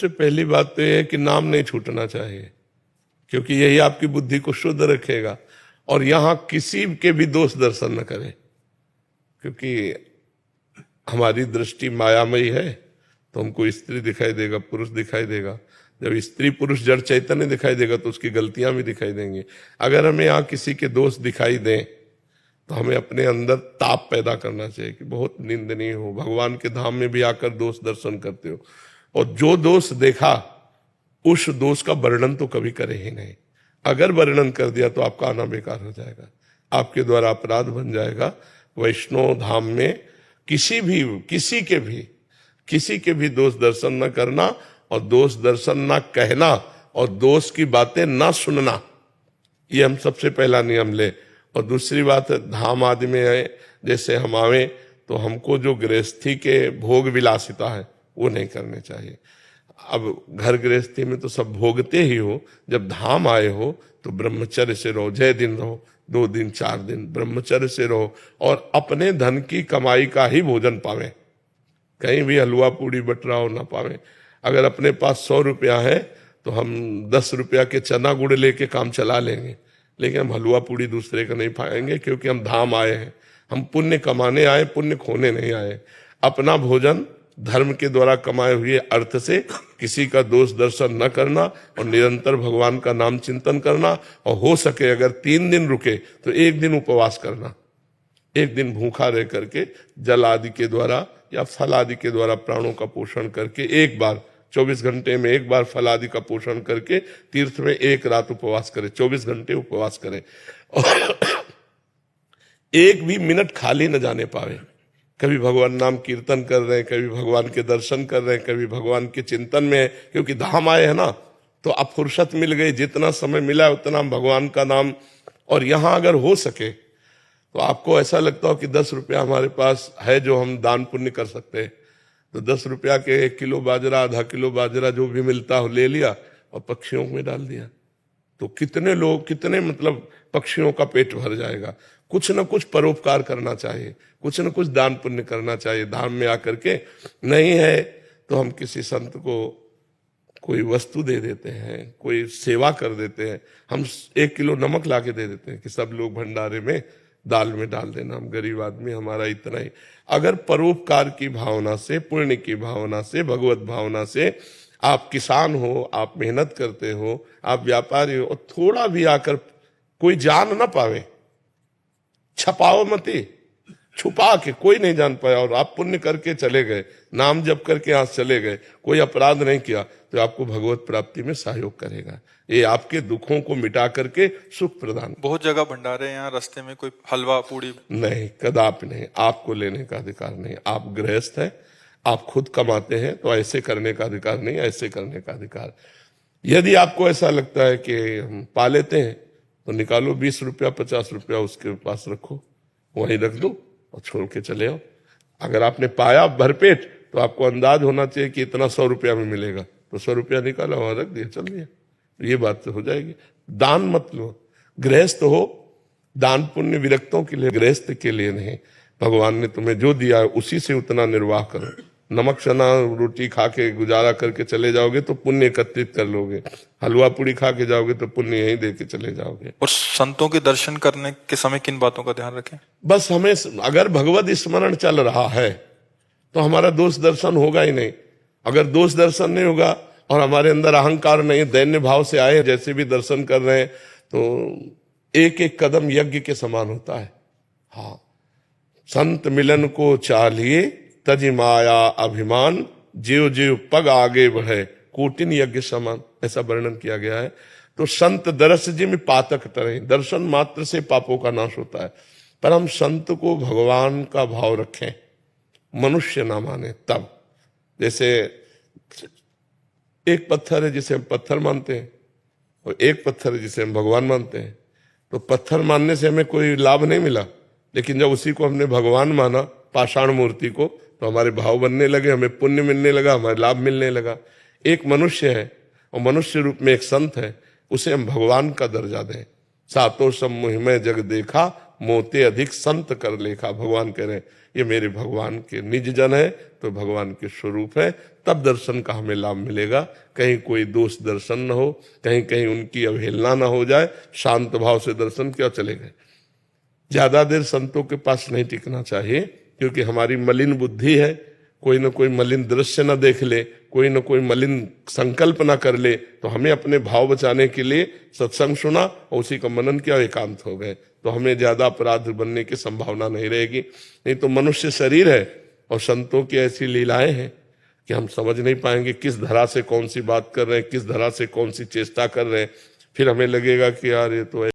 सबसे पहली बात तो यह है कि नाम नहीं छूटना चाहिए, क्योंकि यही आपकी बुद्धि को शुद्ध रखेगा। और यहां किसी के भी दोष दर्शन न करें, क्योंकि हमारी दृष्टि मायामयी है, तो हमको स्त्री दिखाई देगा, पुरुष दिखाई देगा। जब स्त्री पुरुष जड़ चैतन्य दिखाई देगा तो उसकी गलतियां भी दिखाई देंगी। अगर हमें यहाँ किसी के दोष दिखाई दें तो हमें अपने अंदर ताप पैदा करना चाहिए कि बहुत निंदनीय हो, भगवान के धाम में भी आकर दोष दर्शन करते हो, और जो दोष देखा उस दोष का वर्णन तो कभी करे ही नहीं। अगर वर्णन कर दिया तो आपका आना बेकार हो जाएगा, आपके द्वारा अपराध बन जाएगा। वैष्णव धाम में किसी के भी दोष दर्शन न करना, और दोष दर्शन न कहना, और दोष की बातें न सुनना, ये हम सबसे पहला नियम ले। और दूसरी बात, धाम आदि में है जैसे हम आवे तो हमको जो गृहस्थी के भोग विलासिता है वो नहीं करने चाहिए। अब घर गृहस्थी में तो सब भोगते ही हो, जब धाम आए हो तो ब्रह्मचर्य से रहो, 6 दिन रहो, 2 दिन 4 दिन ब्रह्मचर्य से रहो, और अपने धन की कमाई का ही भोजन पावे, कहीं भी हलवा पूड़ी बटराव ना पावे। अगर अपने पास 100 रुपया है तो हम 10 रुपया के चना गुड़ लेके काम चला लेंगे, लेकिन हम हलवा पूड़ी दूसरे का नहीं पाएंगे, क्योंकि हम धाम आए हैं, हम पुण्य कमाने आए, पुण्य खोने नहीं आए। अपना भोजन धर्म के द्वारा कमाए हुए अर्थ से किसी का दोष दर्शन न करना, और निरंतर भगवान का नाम चिंतन करना, और हो सके अगर 3 दिन रुके तो 1 दिन उपवास करना, 1 दिन भूखा रह करके जल आदि के द्वारा या फल आदि के द्वारा प्राणों का पोषण करके, एक बार 24 घंटे में एक बार फल आदि का पोषण करके तीर्थ में 1 रात उपवास करें, 24 घंटे उपवास करें, और 1 भी मिनट खाली न जाने पावे। कभी भगवान नाम कीर्तन कर रहे हैं, कभी भगवान के दर्शन कर रहे हैं, कभी भगवान के चिंतन में है, क्योंकि धाम आए हैं ना, तो अब फुर्सत मिल गई, जितना समय मिला उतना हम भगवान का नाम। और यहां अगर हो सके तो आपको ऐसा लगता हो कि 10 रुपया हमारे पास है जो हम दान पुण्य कर सकते हैं, तो 10 रुपया के 1 किलो बाजरा, आधा किलो बाजरा जो भी मिलता हो ले लिया और पक्षियों में डाल दिया, तो कितने मतलब पक्षियों का पेट भर जाएगा। कुछ न कुछ परोपकार करना चाहिए, कुछ न कुछ दान पुण्य करना चाहिए। धाम में आकर के नहीं है तो हम किसी संत को कोई वस्तु दे देते हैं, कोई सेवा कर देते हैं, हम 1 किलो नमक ला के दे देते हैं कि सब लोग भंडारे में दाल में डाल देना, हम गरीब आदमी, हमारा इतना ही। अगर परोपकार की भावना से, पुण्य की भावना से, भगवत भावना से, आप किसान हो, आप मेहनत करते हो, आप व्यापारी हो, और थोड़ा भी आकर कोई जान ना पावे, छपाओ मती, छुपा के कोई नहीं जान पाया, और आप पुण्य करके चले गए, नाम जप करके यहाँ चले गए, कोई अपराध नहीं किया, तो आपको भगवत प्राप्ति में सहयोग करेगा। ये आपके दुखों को मिटा करके सुख प्रदान। बहुत जगह भंडारे हैं, यहाँ रास्ते में कोई हलवा पूड़ी नहीं, कदापि नहीं, आपको लेने का अधिकार नहीं। आप गृहस्थ हैं, आप खुद कमाते हैं, तो ऐसे करने का अधिकार नहीं, ऐसे करने का अधिकार। यदि आपको ऐसा लगता है कि हम पा लेते हैं तो निकालो 20 रुपया 50 रुपया उसके पास रखो, वहीं रख दो और छोड़ के चले आओ। अगर आपने पाया भरपेट तो आपको अंदाज होना चाहिए कि इतना 100 रुपया में मिलेगा, तो 100 रुपया निकाला वहां रख दिया, चल दिया, ये बात तो हो जाएगी। दान मत लो, गृहस्थ हो, दान पुण्य विरक्तों के लिए, गृहस्थ के लिए नहीं। भगवान ने तुम्हें जो दिया है उसी से उतना निर्वाह करो। नमक चना रोटी खा के गुजारा करके चले जाओगे तो पुण्य एकत्रित कर लोगे, हलवा पूड़ी खा के जाओगे तो पुण्य यहीं दे के चले जाओगे। और संतों के दर्शन करने के समय किन बातों का ध्यान रखें? बस हमें अगर भगवत स्मरण चल रहा है तो हमारा दोष दर्शन होगा ही नहीं। अगर दोष दर्शन नहीं होगा और हमारे अंदर अहंकार नहीं, दैन्य भाव से आए जैसे भी दर्शन कर रहे हैं, तो एक एक कदम यज्ञ के समान होता है। हाँ, संत मिलन को चाहिए तजि माया अभिमान, जीव जीव पग आगे बढ़े कोटिन यज्ञ समान, ऐसा वर्णन किया गया है। तो संत दरस जिम पातक तरह, दर्शन मात्र से पापों का नाश होता है। पर हम संत को भगवान का भाव रखें, मनुष्य ना माने तब। जैसे एक पत्थर है जिसे हम पत्थर मानते हैं, और एक पत्थर है जिसे हम भगवान मानते हैं। तो पत्थर मानने से हमें कोई लाभ नहीं मिला, लेकिन जब उसी को हमने भगवान माना, पाषाण मूर्ति को, तो हमारे भाव बनने लगे, हमें पुण्य मिलने लगा, हमारे लाभ मिलने लगा। एक मनुष्य है और मनुष्य रूप में एक संत है, उसे हम भगवान का दर्जा दें। सातों सब मुहि में जग देखा, मोते अधिक संत कर लेखा। भगवान कह रहे हैं ये मेरे भगवान के निज जन है, तो भगवान के स्वरूप है, तब दर्शन का हमें लाभ मिलेगा। कहीं कोई दोष दर्शन न हो, कहीं कहीं उनकी अवहेलना न हो जाए। शांत भाव से दर्शन क्यों चले गए। ज्यादा देर संतों के पास नहीं टिकना चाहिए, क्योंकि हमारी मलिन बुद्धि है, कोई न कोई मलिन दृश्य न देख ले, कोई न कोई मलिन संकल्प न कर ले, तो हमें अपने भाव बचाने के लिए सत्संग सुना और उसी का मनन किया, एकांत हो गए, तो हमें ज्यादा अपराध बनने की संभावना नहीं रहेगी। नहीं तो मनुष्य शरीर है और संतों की ऐसी लीलाएं हैं कि हम समझ नहीं पाएंगे किस धरा से कौन सी बात कर रहे हैं, किस धरा से कौन सी चेष्टा कर रहे हैं। फिर हमें लगेगा कि यार ये तो